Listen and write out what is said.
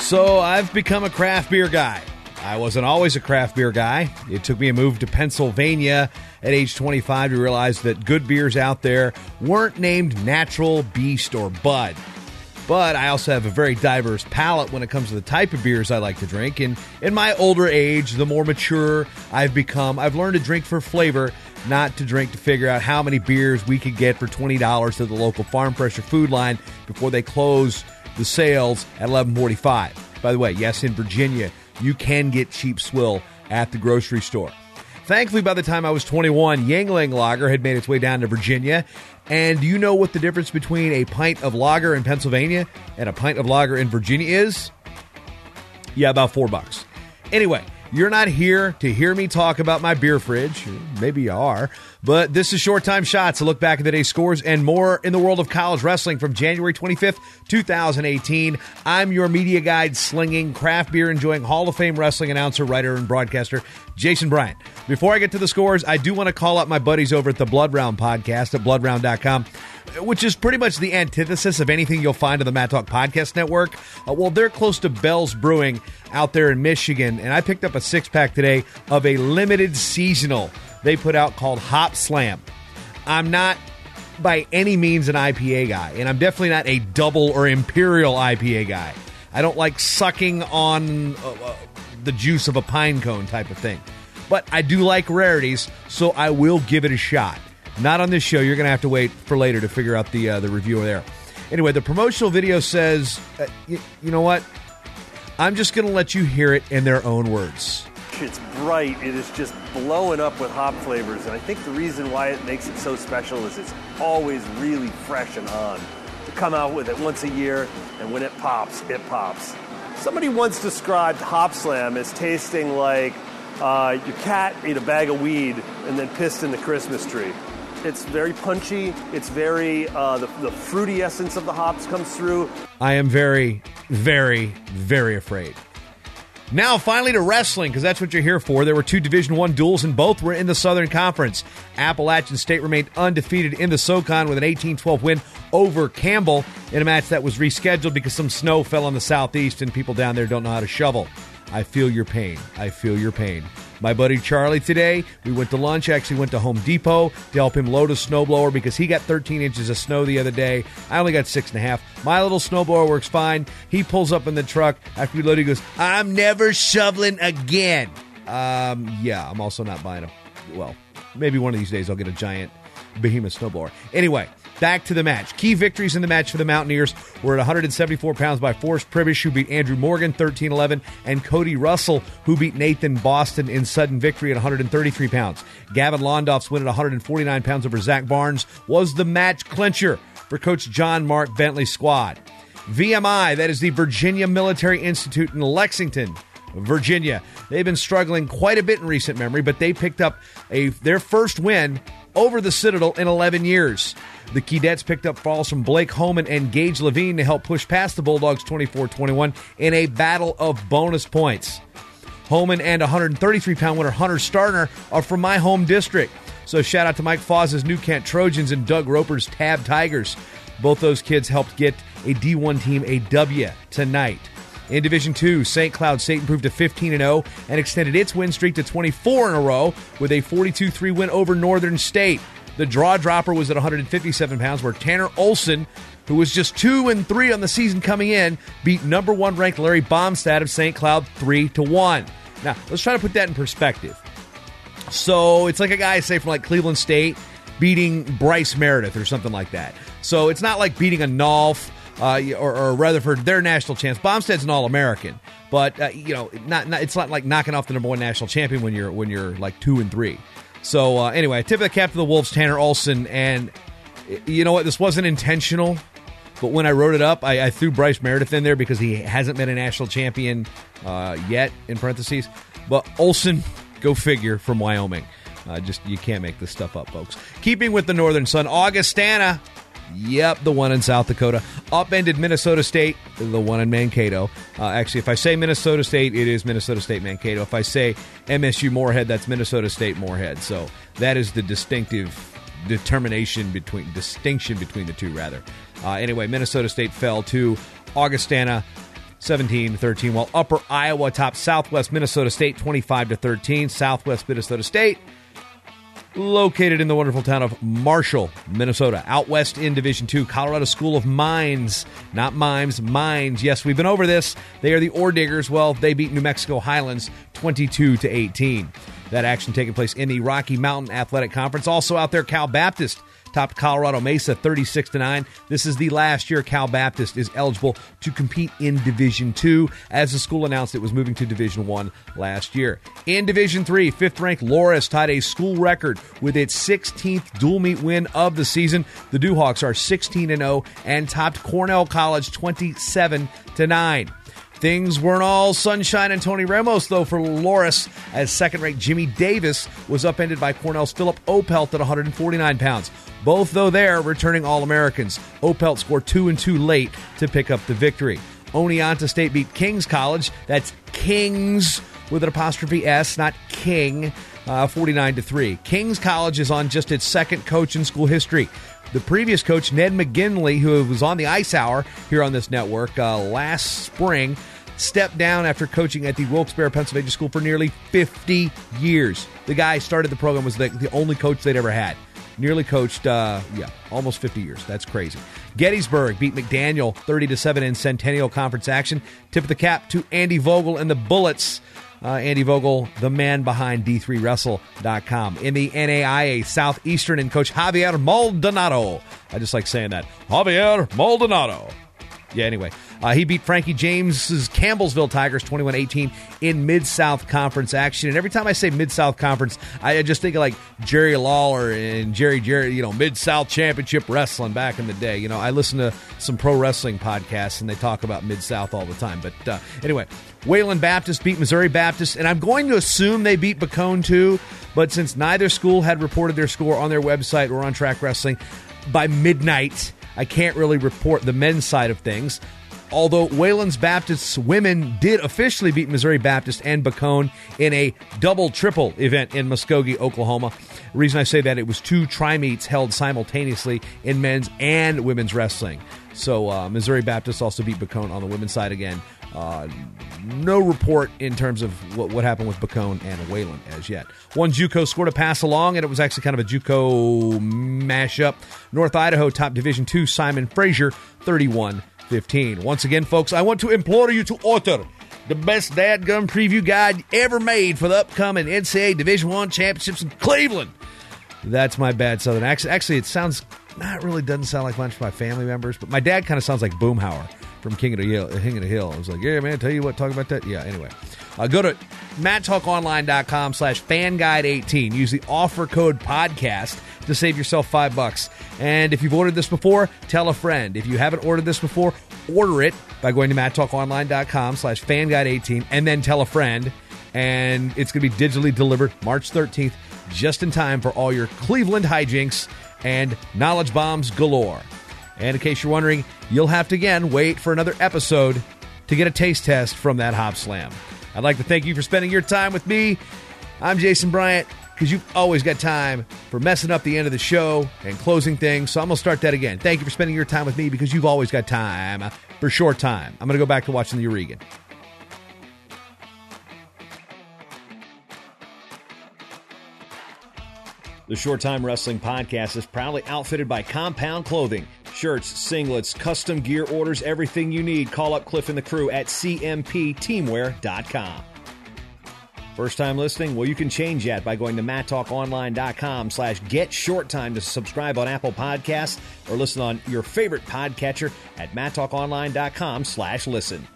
So I've become a craft beer guy. I wasn't always a craft beer guy. It took me a move to Pennsylvania at age 25 to realize that good beers out there weren't named Natural, Beast, or Bud. But I also have a very diverse palate when it comes to the type of beers I like to drink. And in my older age, the more mature I've become, I've learned to drink for flavor, not to drink to figure out how many beers we could get for $20 at the local Farm Fresh or Food Line before they close the sales at 11:45. By the way, yes, in Virginia, you can get cheap swill at the grocery store. Thankfully, by the time I was 21, Yuengling Lager had made its way down to Virginia. And do you know what the difference between a pint of lager in Pennsylvania and a pint of lager in Virginia is? Yeah, about $4. Anyway, you're not here to hear me talk about my beer fridge. Maybe you are. But this is Short Time Shots, a look back at the day's scores and more in the world of college wrestling from January 25th, 2018. I'm your media guide, slinging, craft beer enjoying Hall of Fame wrestling announcer, writer, and broadcaster, Jason Bryant. Before I get to the scores, I do want to call out my buddies over at the Blood Round podcast at bloodround.com, which is pretty much the antithesis of anything you'll find on the Matt Talk Podcast Network. Well, they're close to Bell's Brewing out there in Michigan, and I picked up a six-pack today of a limited seasonal they put out called Hop Slam. I'm not by any means an IPA guy, and I'm definitely not a double or imperial IPA guy. I don't like sucking on the juice of a pine cone type of thing. But I do like rarities, so I will give it a shot. Not on this show. You're going to have to wait for later to figure out the review there. Anyway, the promotional video says, you know what? I'm just going to let you hear it in their own words. It's bright. It is just blowing up with hop flavors. And I think the reason why it makes it so special is it's always really fresh and on. You come out with it once a year, and when it pops, it pops. Somebody once described Hop Slam as tasting like your cat ate a bag of weed and then pissed in the Christmas tree. It's very punchy. It's very, the fruity essence of the hops comes through. I am very, very, very afraid. Now, finally to wrestling, because that's what you're here for. There were two Division I duels, and both were in the Southern Conference. Appalachian State remained undefeated in the SoCon with an 18-12 win over Campbell in a match that was rescheduled because some snow fell on the southeast and people down there don't know how to shovel. I feel your pain. I feel your pain. My buddy Charlie today, we went to lunch, actually went to Home Depot to help him load a snowblower because he got 13 inches of snow the other day. I only got 6.5. My little snowblower works fine. He pulls up in the truck. After we load, he goes, I'm never shoveling again. Yeah, I'm also not buying well, maybe one of these days I'll get a giant behemoth snowblower. Anyway, back to the match. Key victories in the match for the Mountaineers were at 174 pounds by Forrest Pribish, who beat Andrew Morgan 13-11, and Cody Russell, who beat Nathan Boston in sudden victory at 133 pounds. Gavin Londoff's win at 149 pounds over Zach Barnes was the match clincher for Coach John Mark Bentley's squad. VMI, that is the Virginia Military Institute in Lexington, Virginia. They've been struggling quite a bit in recent memory, but they picked up their first win over the Citadel in 11 years. The Keydets picked up falls from Blake Holman and Gage Levine to help push past the Bulldogs 24-21 in a battle of bonus points. Holman and 133-pound winner Hunter Starner are from my home district. So shout out to Mike Fawz's New Kent Trojans and Doug Roper's Tab Tigers. Both those kids helped get a D1 team a W tonight. In Division II, St. Cloud State improved to 15-0 and extended its win streak to 24 in a row with a 42-3 win over Northern State. The draw dropper was at 157 pounds, where Tanner Olson, who was just 2-3 on the season coming in, beat number one ranked Larry Bomstad of St. Cloud 3-1. Now, let's try to put that in perspective. So it's like a guy, say, from like Cleveland State beating Bryce Meredith or something like that. So it's not like beating a Nolf or Rutherford, their national champs. Bomstad's an All-American, but it's not like knocking off the number one national champion when you're like 2-3. So anyway, I tip of the cap to the Wolves, Tanner Olson, and you know what? This wasn't intentional, but when I wrote it up, I threw Bryce Meredith in there because he hasn't been a national champion yet, in parentheses. But Olson, go figure, from Wyoming. You can't make this stuff up, folks. Keeping with the Northern Sun, Augustana. Yep, the one in South Dakota. Upended Minnesota State, the one in Mankato. Actually, if I say Minnesota State, it is Minnesota State Mankato. If I say MSU Moorhead, that's Minnesota State Moorhead. So that is the distinction between the two, rather. Anyway, Minnesota State fell to Augustana 17-13, while Upper Iowa topped Southwest Minnesota State 25-13. Southwest Minnesota State, located in the wonderful town of Marshall, Minnesota. Out west in Division II, Colorado School of Mines, not mimes, mines. Yes, we've been over this. They are the Ore Diggers. Well, they beat New Mexico Highlands 22-18. That action taking place in the Rocky Mountain Athletic Conference. Also out there, Cal Baptist topped Colorado Mesa 36-9. This is the last year Cal Baptist is eligible to compete in Division II, as the school announced it was moving to Division I last year. In Division III, 5th-ranked Loras tied a school record with its 16th dual meet win of the season. The Dewhawks are 16-0 and topped Cornell College 27-9. Things weren't all sunshine and Tony Ramos, though, for Loras, as second-ranked Jimmy Davis was upended by Cornell's Philip Opelt at 149 pounds. Both, though, there returning All-Americans. Opelt scored 2-2 late to pick up the victory. Oneonta State beat Kings College. That's Kings with an apostrophe S, not King, 49-3. Kings College is on just its second coach in school history. The previous coach, Ned McGinley, who was on the Ice Hour here on this network last spring, stepped down after coaching at the Wilkes-Barre, Pennsylvania school for nearly 50 years. The guy started the program, was the only coach they'd ever had. Nearly coached, almost 50 years. That's crazy. Gettysburg beat McDaniel 30-7 in Centennial Conference action. Tip of the cap to Andy Vogel and the Bullets. Andy Vogel, the man behind D3Wrestle.com. In the NAIA Southeastern, and Coach Javier Maldonado. I just like saying that. Javier Maldonado. Yeah, anyway. He beat Frankie James's Campbellsville Tigers 21-18 in Mid-South Conference action. And every time I say Mid-South Conference, I just think of like Jerry Lawler and Jerry, Mid-South Championship Wrestling back in the day. I listen to some pro wrestling podcasts, and they talk about Mid-South all the time. But anyway, Wayland Baptist beat Missouri Baptist, and I'm going to assume they beat Bacone too. But since neither school had reported their score on their website or on Track Wrestling by midnight, I can't really report the men's side of things. Although Wayland's Baptist's women did officially beat Missouri Baptist and Bacone in a double-triple event in Muskogee, Oklahoma. The reason I say that, it was two tri-meets held simultaneously in men's and women's wrestling. So Missouri Baptist also beat Bacone on the women's side again. No report in terms of what happened with Bacone and Wayland as yet. One JUCO scored a pass along, and it was actually kind of a JUCO mashup. North Idaho top Division II Simon Fraser 31-15. Once again, folks, I want to implore you to order the best dadgum preview guide ever made for the upcoming NCAA Division I championships in Cleveland. That's my bad Southern accent. Actually, it doesn't sound like much for my family members, but my dad kind of sounds like Boomhauer from King of the Hill. I was like, yeah, man, tell you what, talk about that. Yeah, anyway. Go to MattTalkOnline.com/FanGuide18. Use the offer code podcast to save yourself $5. And if you've ordered this before, tell a friend. If you haven't ordered this before, order it by going to MattTalkOnline.com/FanGuide18 and then tell a friend. And it's going to be digitally delivered March 13th, just in time for all your Cleveland hijinks and knowledge bombs galore. And in case you're wondering, you'll have to, again, wait for another episode to get a taste test from that Hop Slam. I'd like to thank you for spending your time with me. I'm Jason Bryant, because you've always got time for messing up the end of the show and closing things, so I'm going to start that again. Thank you for spending your time with me, because you've always got time for short time. I'm going to go back to watching the Oregon. The Short Time Wrestling Podcast is proudly outfitted by Compound Clothing. Shirts, singlets, custom gear orders, everything you need. Call up Cliff and the crew at cmpteamwear.com. First time listening? Well, you can change that by going to MattTalkOnline.com/GetShortTime to subscribe on Apple Podcasts or listen on your favorite podcatcher at MattTalkOnline.com/listen.